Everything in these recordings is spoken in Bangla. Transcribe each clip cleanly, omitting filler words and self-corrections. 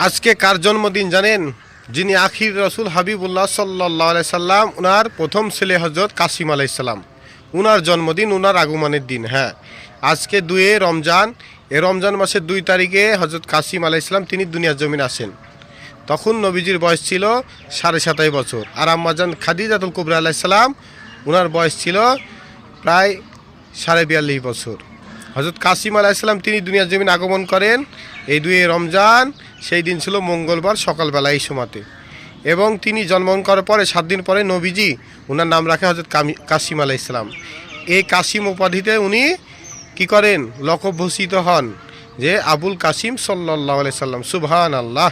আজকে কার জন্মদিন জানেন? যিনি আখির রসুল হাবিবুল্লাহ সাল্লাল্লাহু আলাইহি সাল্লাম, ওনার প্রথম ছেলে হযরত কাসিম আলাইহিস সালাম, ওনার জন্মদিন, ওনার আগমনের দিন। হ্যাঁ, আজকে 2 রমজান। এই রমজান মাসের 2 তারিখে হযরত কাসিম আলাইহিস সালাম তিনি দুনিয়ার জমিনে আসেন। তখন নবীজির বয়স ছিল 27.5 বছর। আর আম্মাজান খাদিজাতুল কুবরা আলাইহিস সালাম, ওনার বয়স ছিল প্রায় 42.5 বছর। হযরত কাসিম আলাইহিস সালাম তিনি দুনিয়ার জমিনে আগমন করেন এই 2 রমজান। সেই দিন ছিল মঙ্গলবার সকালবেলা এই সময়তে। এবং তিনি জন্মগ্রহণ করার পরে 7 দিন পরে নবীজি ওনার নাম রাখে হযরত কাসিম আলাইহিস সালাম। এই কাসিম উপাধিতে উনি কি করেন? লকবভূষিত হন যে আবুল কাসিম সাল্লাল্লাহু আলাইহি সাল্লাম। সুবহানাল্লাহ।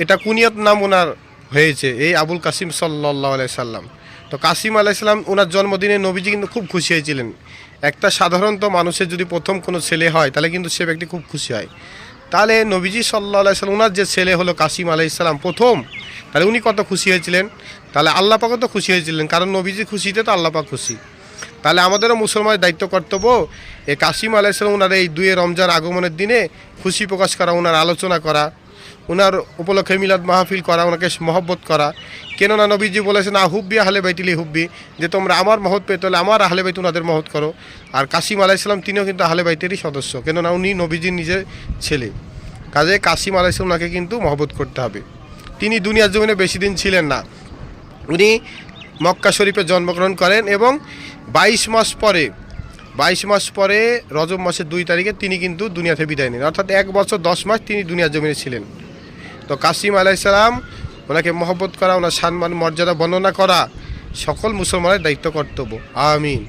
এটা কুনিয়ত নাম ওনার হয়েছে, এই আবুল কাসিম সাল্লাল্লাহু আলাইহি সাল্লাম। তো কাসিম আলাইহিস সালাম ওনার জন্মদিনে নবীজি কিন্তু খুব খুশি হয়েছিলেন। একটা সাধারণত মানুষের যদি প্রথম কোনো ছেলে হয় তাহলে কিন্তু সে ব্যক্তি খুব খুশি হয়। তাহলে নবীজি সাল্লাল্লাহু আলাইহি সাল্লাম ওনার যে ছেলে হলো কাসিম আলাইহিস সালাম প্রথম, তাহলে উনি কত খুশি হয়েছিলেন? তাহলে আল্লাহ পাকও তো খুশি হয়েছিলেন, কারণ নবীজি খুশিতে তো আল্লাহ পাক খুশি। তাহলে আমাদেরও মুসলমানের দায়িত্ব কর্তব্য এই কাসিম আলাইহিস সালাম ওনার এই 2 রমজান আগমনের দিনে খুশি প্রকাশ করা, ওনার আলোচনা করা, ওনার উপলক্ষে মিলাদ মাহফিল করা, ওনাকে মহব্বত করা। কেননা নবীজি বলেছেন হুব্বি আহলে বাইতিলি হুব্বি, যে তোমরা আমার মহৎ পেতে হলে আমার আহলে বাইত ওনাদের মহৎ করো। আর কাসিম আলাইহিস সালাম তিনিও কিন্তু আহলে বাইতেরই সদস্য, কেননা উনি নবীজির নিজের ছেলে। কাজে কাসিম আলাইহিস সালাম ওনাকে কিন্তু মহব্বত করতে হবে। তিনি দুনিয়ার জমিনে বেশি দিন ছিলেন না। উনি মক্কা শরীফে জন্মগ্রহণ করেন এবং 22 মাস পরে রজব মাসের 2 তারিখে তিনি কিন্তু দুনিয়াতে বিদায় নেন। অর্থাৎ 1 বছর 10 মাস তিনি দুনিয়ার জমিনে ছিলেন। তো কাসিম আলাইহিস সালাম ওনাকে মহব্বত করা, ওনার সম্মান মর্যাদা বর্ণনা করা সকল মুসলমানের দায়িত্ব কর্তব্য। আমিন।